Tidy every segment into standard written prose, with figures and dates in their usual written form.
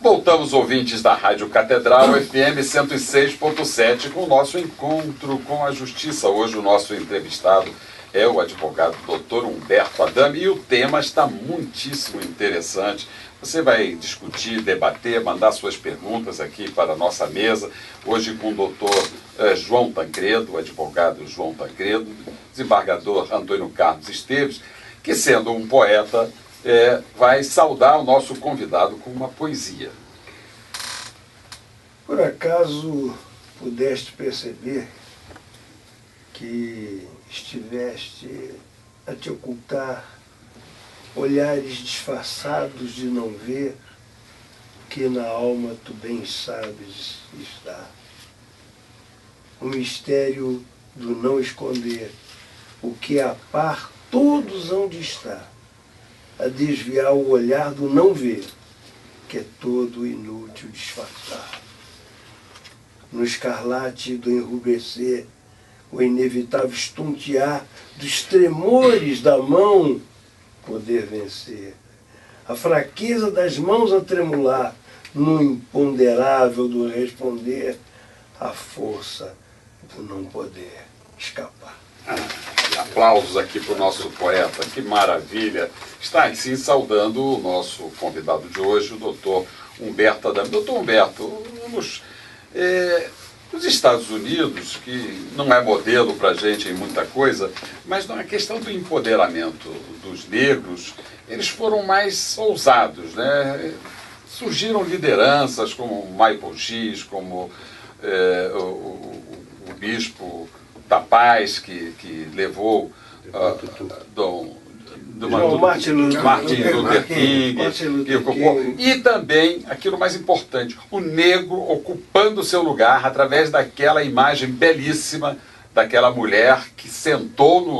Voltamos, ouvintes da Rádio Catedral FM 106.7, com o nosso encontro com a Justiça. Hoje o nosso entrevistado é o advogado Dr. Humberto Adame e o tema está muitíssimo interessante. Você vai discutir, debater, mandar suas perguntas aqui para a nossa mesa. Hoje com o doutor João Tancredo, o advogado João Tancredo, desembargador Antônio Carlos Esteves, que sendo um poeta, vai saudar o nosso convidado com uma poesia. Por acaso pudeste perceber que estiveste a te ocultar olhares disfarçados de não ver, que na alma tu bem sabes está. O mistério do não esconder, o que a par todos hão de estar, a desviar o olhar do não ver, que é todo inútil disfarçar. No escarlate do enrubescer, o inevitável estontear dos tremores da mão, poder vencer. A fraqueza das mãos a tremular, no imponderável do responder, a força do não poder escapar. Aplausos aqui para o nosso poeta, que maravilha. Está assim saudando o nosso convidado de hoje, o doutor Humberto Adame. Doutor Humberto, vamos... Os Estados Unidos, que não é modelo para a gente em muita coisa, mas na questão do empoderamento dos negros, eles foram mais ousados, né? Surgiram lideranças como Michael X, como o bispo da Paz, que levou Martin Luther King, e também, aquilo mais importante, o negro ocupando o seu lugar através daquela imagem belíssima daquela mulher que sentou no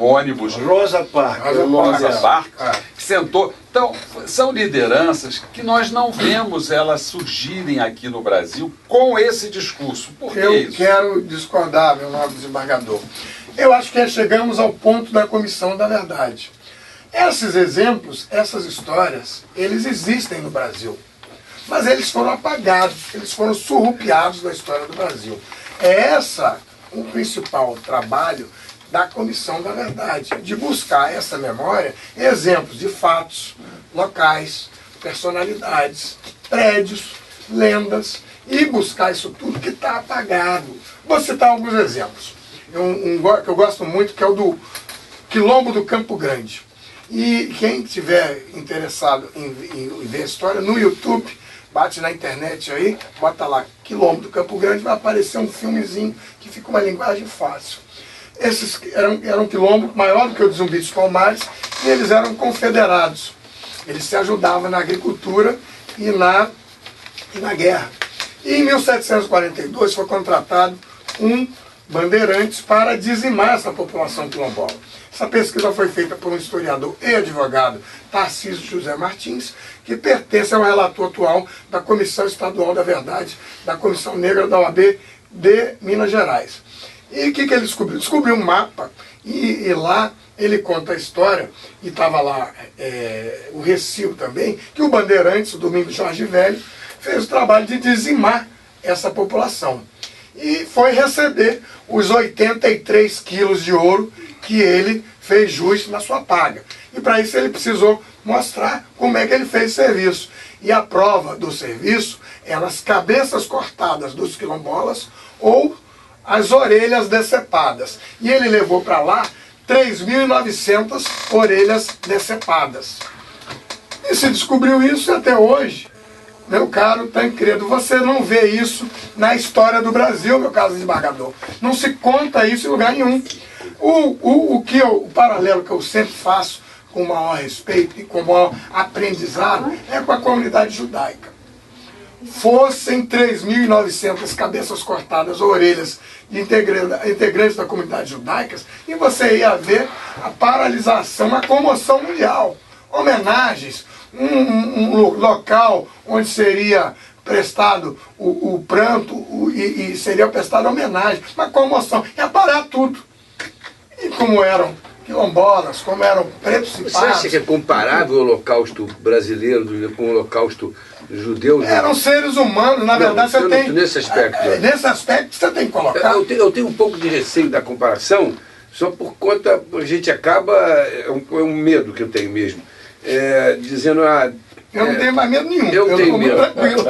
ônibus. Rosa Parks, que sentou. Então, são lideranças que nós não vemos elas surgirem aqui no Brasil com esse discurso. Por que isso? Eu quero discordar, meu nobre desembargador. Eu acho que chegamos ao ponto da Comissão da Verdade. Esses exemplos, essas histórias, eles existem no Brasil. Mas eles foram apagados, eles foram surrupiados da história do Brasil. É o principal trabalho da Comissão da Verdade, de buscar essa memória, exemplos de fatos, locais, personalidades, prédios, lendas, e buscar isso tudo que está apagado. Vou citar alguns exemplos. Que eu gosto muito, que é o do Quilombo do Campo Grande. E quem estiver interessado em ver a história, no YouTube, bate na internet aí, bota lá Quilombo do Campo Grande, vai aparecer um filmezinho que fica uma linguagem fácil. Esses eram um quilombo maior do que o de Zumbi dos Palmares, e eles eram confederados. Eles se ajudavam na agricultura e na guerra. E em 1742 foi contratado um bandeirantes para dizimar essa população quilombola. Essa pesquisa foi feita por um historiador e advogado, Tarcísio José Martins, que pertence ao relator atual da Comissão Estadual da Verdade, da Comissão Negra da OAB de Minas Gerais. E o que ele descobriu? Descobriu um mapa e lá ele conta a história, e estava lá o recibo também, que o Bandeirantes, o Domingos Jorge Velho, fez o trabalho de dizimar essa população. E foi receber os 83 quilos de ouro que ele fez jus na sua paga. E para isso ele precisou mostrar como é que ele fez o serviço. E a prova do serviço é nas cabeças cortadas dos quilombolas ou as orelhas decepadas. E ele levou para lá 3.900 orelhas decepadas. E se descobriu isso até hoje. Meu caro Tancredo, você não vê isso na história do Brasil, meu caro desembargador. Não se conta isso em lugar nenhum. O paralelo que eu sempre faço com o maior respeito e com o maior aprendizado é com a comunidade judaica. Fossem 3.900 cabeças cortadas, orelhas de integrantes da comunidade judaica, e você ia ver a paralisação, a comoção mundial, homenagens, um local onde seria prestado o pranto e seria prestada homenagem, uma comoção, ia parar tudo. E como eram quilombolas, como eram pretos e Você pardos. acha que é comparável o Holocausto brasileiro com o Holocausto judeu? Eram seres humanos, na verdade você tem... Nesse aspecto. Nesse aspecto você tem que colocar. Eu tenho um pouco de receio da comparação, só por conta, a gente acaba, é um medo que eu tenho mesmo, dizendo, eu não tenho mais medo nenhum. Eu tenho medo. Tranquilo.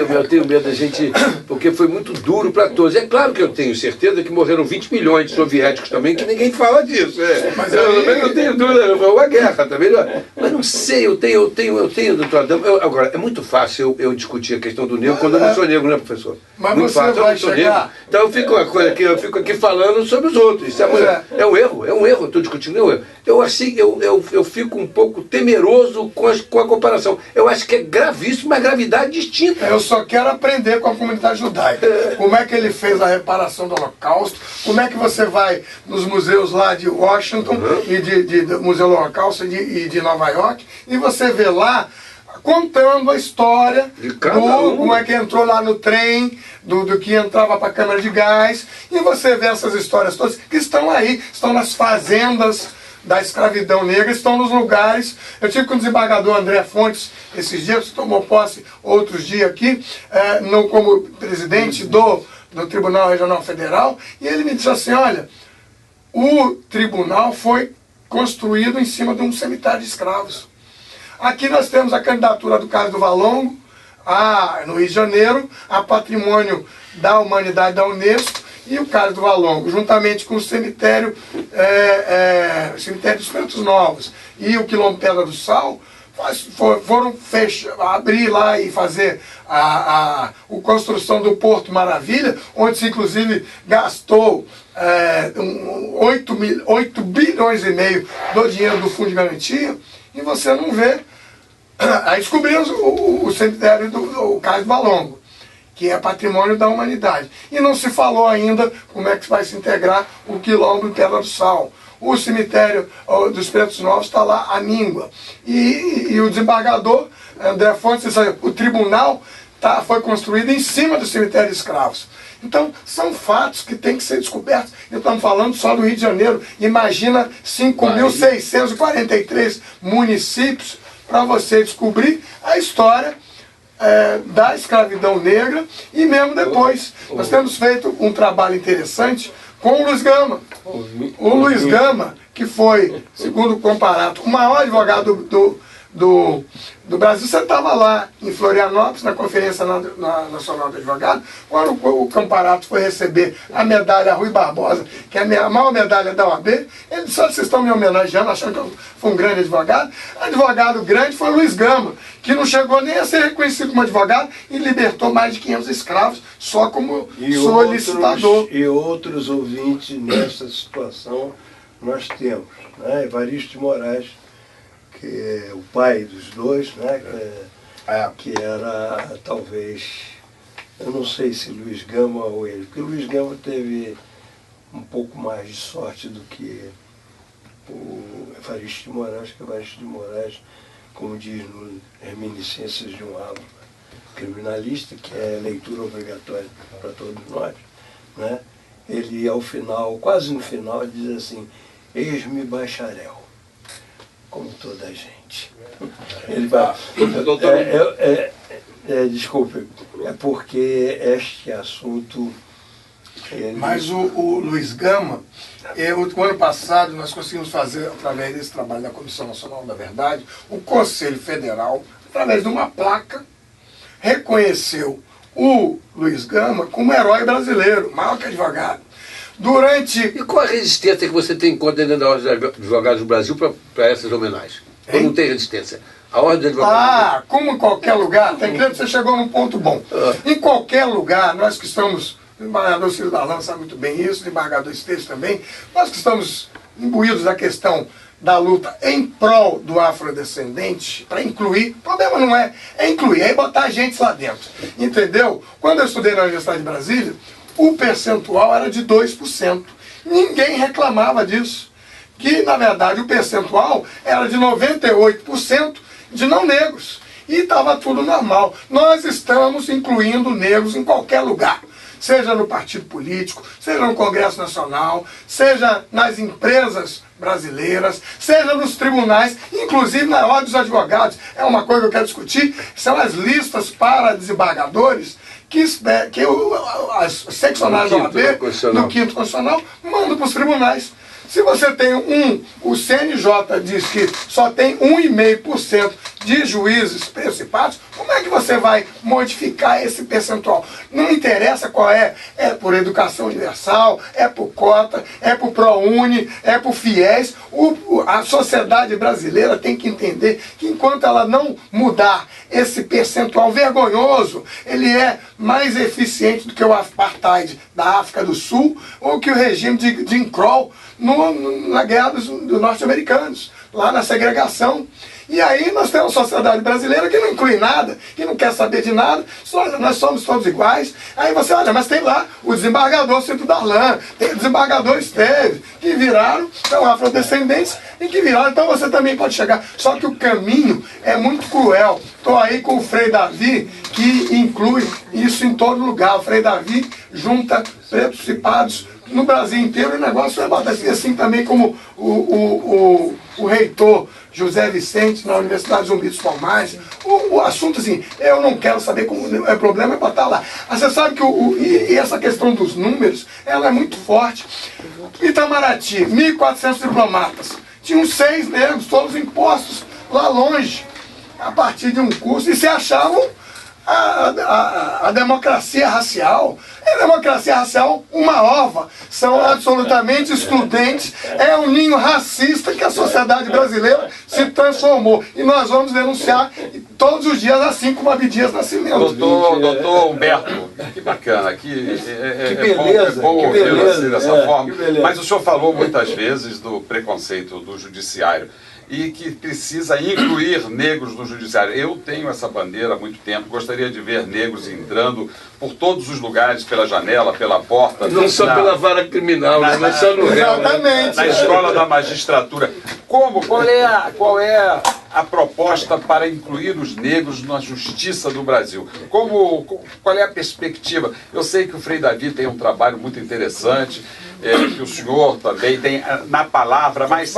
Eu tenho medo da gente, porque foi muito duro para todos. É claro que eu tenho certeza que morreram 20 milhões de soviéticos também, que ninguém fala disso. Mas eu tenho dúvida, foi uma guerra também. Mas não sei, eu tenho, doutor Adão. Agora, é muito fácil eu discutir a questão do negro quando eu não sou negro, né, professor? Mas muito você fácil, vai eu não sou chegar... negro. Então eu fico aqui falando sobre os outros. Isso é um erro, eu estou discutindo, é um erro. Eu fico um pouco temeroso com a comparação. Eu acho que é gravíssimo, mas gravidade distinta. Eu só quero aprender com a comunidade judaica. Como é que ele fez a reparação do Holocausto, como é que você vai nos museus lá de Washington, e do Museu do Holocausto e de Nova York, e você vê lá contando a história como é que entrou lá no trem, do que entrava para a câmara de gás, e você vê essas histórias todas que estão aí, estão nas fazendas da escravidão negra, estão nos lugares. Eu tive com o desembargador André Fontes esses dias, tomou posse outros dias aqui, como presidente do Tribunal Regional Federal, e ele me disse assim, olha, o tribunal foi construído em cima de um cemitério de escravos. Aqui nós temos a candidatura do Carlos do Valongo, no Rio de Janeiro, a Patrimônio da Humanidade da Unesco, e o Carlos do Valongo, juntamente com o cemitério dos Pretos Novos e o Quilombo Pedra do Sal, foram abrir lá e fazer a construção do Porto Maravilha, onde se inclusive gastou 8 bilhões e meio do dinheiro do Fundo de Garantia, e você não vê. Aí descobrimos o cemitério do Carlos do Valongo, que é patrimônio da humanidade. E não se falou ainda como é que vai se integrar o Quilombo e Pedra do Sal. O cemitério dos Pretos Novos está lá, a míngua. E o desembargador André Fontes disse, o tribunal foi construído em cima do cemitério de escravos. Então, são fatos que têm que ser descobertos. E estamos falando só do Rio de Janeiro. Imagina 5.643 municípios para você descobrir a história da escravidão negra, e mesmo depois. Nós temos feito um trabalho interessante com o Luiz Gama. O Luiz Gama, que foi, segundo o Comparato, o maior advogado do Brasil. Você estava lá em Florianópolis, na Conferência Nacional do Advogado, quando o Comparato foi receber a medalha Rui Barbosa, que é a maior medalha da OAB. Ele disse, vocês estão me homenageando, achando que eu fui um grande advogado. Advogado grande foi o Luiz Gama, que não chegou nem a ser reconhecido como advogado e libertou mais de 500 escravos só como solicitador. E outros ouvintes nessa situação nós temos, né? Evaristo de Moraes, que é o pai dos dois, né? Que era, talvez, eu não sei se Luiz Gama ou ele, porque o Luiz Gama teve um pouco mais de sorte do que o Evaristo de Moraes, que Evaristo de Moraes, como diz no Reminiscências de um Álbum Criminalista, que é leitura obrigatória para todos nós, né? Ele, ao final, quase no final, diz assim, eis-me bacharel, como toda a gente. Ele vai... desculpe, é porque este assunto... Mas o Luiz Gama, o ano passado nós conseguimos fazer, através desse trabalho da Comissão Nacional da Verdade, o Conselho Federal, através de uma placa, reconheceu o Luiz Gama como herói brasileiro, maior que advogado. E qual a resistência que você tem contra a Ordem dos Advogados do Brasil para essas homenagens? Ou não tem resistência? A Ordem dos Advogados... como em qualquer lugar, tem que você chegou num ponto bom. Em qualquer lugar, nós que estamos, o desembargador Ciro Darlan sabe muito bem isso, o desembargador Esteves também, nós que estamos imbuídos da questão da luta em prol do afrodescendente, para incluir, o problema não é incluir, é botar a gente lá dentro. Entendeu? Quando eu estudei na Universidade de Brasília, o percentual era de 2%. Ninguém reclamava disso. Que, na verdade, o percentual era de 98% de não negros. E estava tudo normal. Nós estamos incluindo negros em qualquer lugar. seja no partido político, seja no Congresso Nacional, seja nas empresas brasileiras, seja nos tribunais, inclusive na ordem dos advogados. É uma coisa que eu quero discutir, são as listas para desembargadores que as seccionárias da OAB, no quinto constitucional, mandam para os tribunais. Se você tem o CNJ diz que só tem 1,5% de juízes participados, como é que você vai modificar esse percentual? Não interessa qual é por educação universal, é por cota, é por ProUni, é por FIES. A sociedade brasileira tem que entender que enquanto ela não mudar esse percentual vergonhoso, ele é mais eficiente do que o apartheid da África do Sul ou que o regime de Jim Crow na guerra dos norte-americanos, lá na segregação. E aí nós temos uma sociedade brasileira que não inclui nada, que não quer saber de nada, nós somos todos iguais. Aí você olha, mas tem lá o desembargador Cinto Darlan, tem o desembargador Esteve, que viraram, são afrodescendentes e que viraram, então você também pode chegar. Só que o caminho é muito cruel. Estou aí com o Frei Davi, que inclui isso em todo lugar. O Frei Davi junta pretos e pardos no Brasil inteiro, o negócio é bastante assim também como o reitor José Vicente na Universidade Zumbi dos Palmares. O assunto assim, eu não quero saber como o problema é botar lá. Você sabe que e essa questão dos números, ela é muito forte. Itamaraty, 1.400 diplomatas, tinham 6 negros, todos impostos lá longe, a partir de um curso, e se achavam a democracia racial. É democracia racial uma ova. São absolutamente excludentes. É um ninho racista que a sociedade brasileira se transformou. E nós vamos denunciar todos os dias, assim como Abdias Nascimento. Doutor Humberto, que bacana. Que beleza, bom que ouvi-lo beleza, assim, dessa forma. beleza. Mas o senhor falou muitas vezes do preconceito do judiciário e que precisa incluir negros no judiciário. Eu tenho essa bandeira há muito tempo, gostaria de ver negros entrando por todos os lugares, pela janela, pela porta. Não só pela vara criminal, mas só no réu. Exatamente. Na escola da magistratura. Qual é a proposta para incluir os negros na justiça do Brasil? Qual é a perspectiva? Eu sei que o Frei Davi tem um trabalho muito interessante, que o senhor também tem na palavra, mas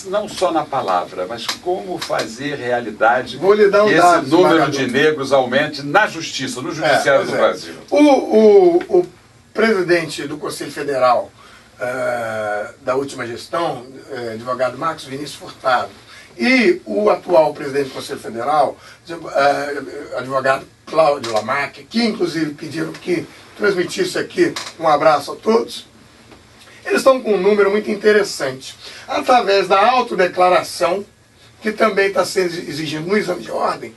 não só na palavra, mas como fazer realidade que esse número de negros aumente na justiça, no judiciário do Brasil. O presidente do Conselho Federal da última gestão, advogado Marcos Vinícius Furtado, e o atual presidente do Conselho Federal, advogado Cláudio Lamarck, que inclusive pediram que transmitisse aqui um abraço a todos, eles estão com um número muito interessante. Através da autodeclaração, que também está sendo exigido no exame de ordem,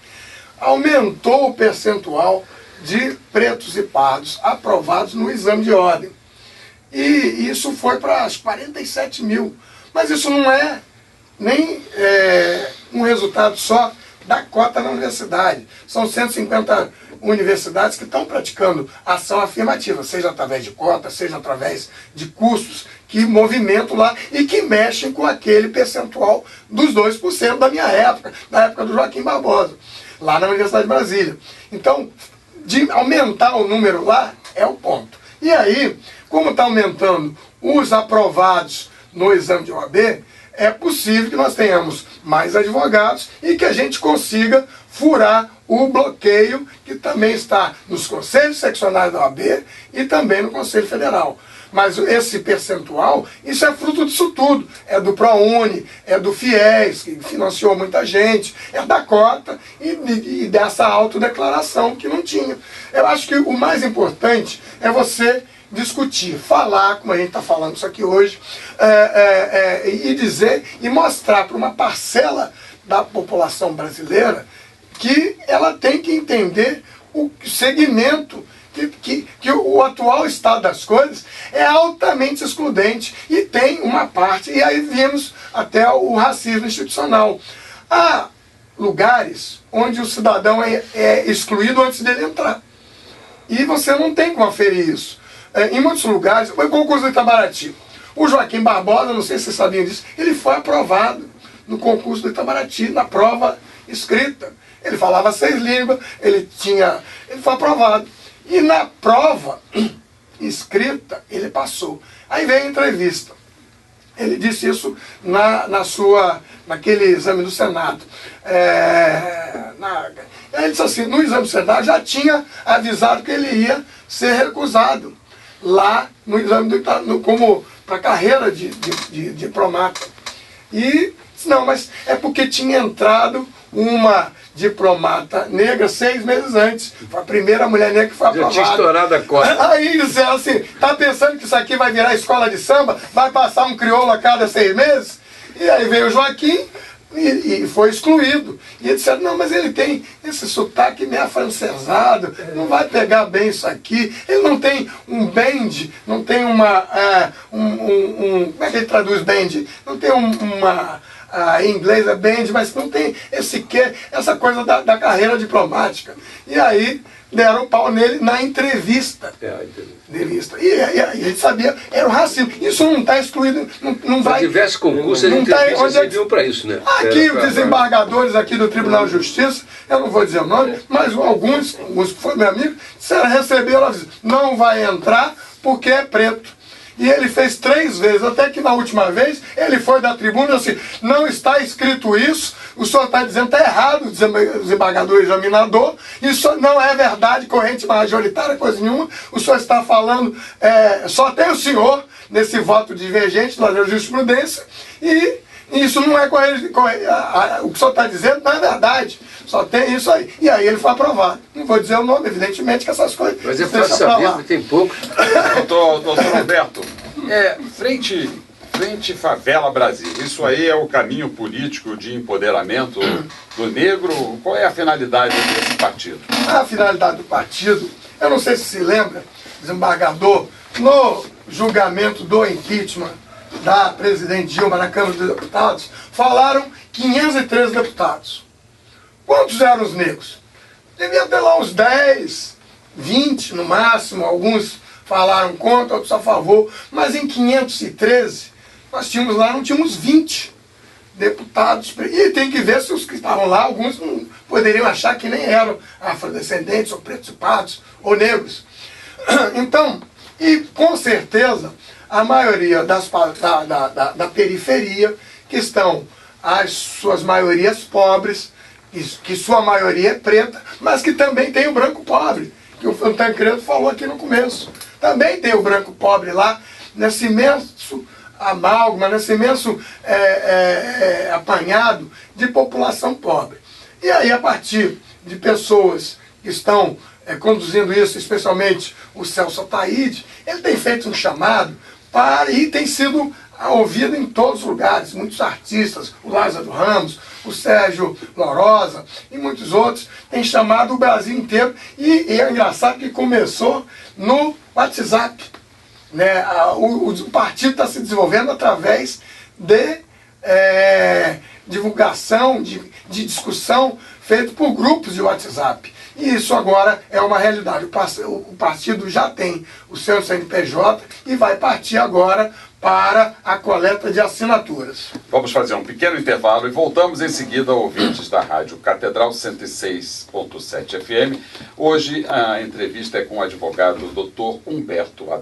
aumentou o percentual de pretos e pardos aprovados no exame de ordem. E isso foi para as 47 mil. Mas isso não é nem um resultado só da cota na universidade. São 150 universidades que estão praticando ação afirmativa, seja através de cota, seja através de cursos que movimentam lá e que mexem com aquele percentual dos 2% da minha época, da época do Joaquim Barbosa, lá na Universidade de Brasília. Então, de aumentar o número lá é o ponto. E aí, como está aumentando os aprovados no exame de OAB, é possível que nós tenhamos mais advogados e que a gente consiga furar o bloqueio que também está nos conselhos seccionais da OAB e também no Conselho Federal. Mas esse percentual, isso é fruto disso tudo. É do ProUni, é do FIES, que financiou muita gente, é da cota e dessa autodeclaração que não tinha. Eu acho que o mais importante é você discutir, falar, como a gente está falando isso aqui hoje, e dizer e mostrar para uma parcela da população brasileira que ela tem que entender o segmento, que o atual estado das coisas é altamente excludente e tem uma parte, e aí vimos até o racismo institucional. Há lugares onde o cidadão é excluído antes dele entrar. E você não tem como aferir isso. Em muitos lugares, o concurso do Itamaraty. O Joaquim Barbosa, não sei se vocês sabiam disso, ele foi aprovado no concurso do Itamaraty, na prova escrita. Ele falava 6 línguas, ele foi aprovado. E na prova escrita, ele passou. Aí veio a entrevista. Ele disse isso naquele exame do Senado. Ele disse assim, no exame do Senado já tinha avisado que ele ia ser recusado lá no exame como para a carreira de diplomata. E disse, não, mas é porque tinha entrado uma diplomata negra 6 meses antes. Foi a primeira mulher negra que foi aprovada. Já tinha estourado a cota. Aí disseram assim, tá pensando que isso aqui vai virar escola de samba? Vai passar um crioulo a cada 6 meses? E aí veio o Joaquim e foi excluído. E eles disseram, não, mas ele tem esse sotaque meio afrancesado, não vai pegar bem isso aqui. Ele não tem um bend, não tem uma... como é que ele traduz bend? Não tem em inglês é band, mas não tem essa coisa da carreira diplomática. E aí deram o pau nele na entrevista. E a gente sabia, era o racismo. Isso não está excluído, não vai... Se tivesse concurso, as entrevistas serviam para isso, né? Aqui, os desembargadores aqui do Tribunal de Justiça, eu não vou dizer o nome, mas alguns que foram meu amigo, disseram, receberam, não vai entrar porque é preto. E ele fez 3 vezes, até que na última vez ele foi da tribuna assim, não está escrito isso, o senhor está dizendo que está errado, o desembargador examinador, isso não é verdade, corrente majoritária, coisa nenhuma, o senhor está falando, só tem o senhor nesse voto divergente da jurisprudência, e isso não é corrente, o que o senhor está dizendo não é verdade, só tem isso aí. E aí ele foi aprovado. Não vou dizer o nome, evidentemente que essas coisas... Mas é fácil saber, mas tem pouco. Doutor Humberto, Frente Favela Brasil, isso aí é o caminho político de empoderamento do negro? Qual é a finalidade desse partido? A finalidade do partido, eu não sei se lembra, desembargador, no julgamento do impeachment da presidente Dilma na Câmara dos Deputados, falaram 513 deputados. Quantos eram os negros? Devia ter lá uns 10, 20 no máximo, alguns falaram contra, outros a favor, mas em 513, nós tínhamos lá, não tínhamos 20 deputados, e tem que ver se os que estavam lá, alguns não poderiam achar que nem eram afrodescendentes, ou pretos e pardos, ou negros. Então, e com certeza, a maioria da periferia, que estão as suas maiorias pobres, que sua maioria é preta, mas que também tem o branco pobre, que o Tancredo falou aqui no começo. Também tem o branco pobre lá, nesse imenso amálgama, nesse imenso apanhado de população pobre. E aí, a partir de pessoas que estão conduzindo isso, especialmente o Celso Ataíde, ele tem feito um chamado e tem sido ouvido em todos os lugares, muitos artistas, o Lázaro Ramos, o Sérgio Lorosa e muitos outros, têm chamado o Brasil inteiro, e é engraçado que começou no WhatsApp. Né? O partido está se desenvolvendo através de divulgação, de discussão feito por grupos de WhatsApp. E isso agora é uma realidade. O partido já tem o seu CNPJ e vai partir agora para a coleta de assinaturas. Vamos fazer um pequeno intervalo e voltamos em seguida, ouvintes da Rádio Catedral 106.7 FM. Hoje a entrevista é com o advogado Dr. Humberto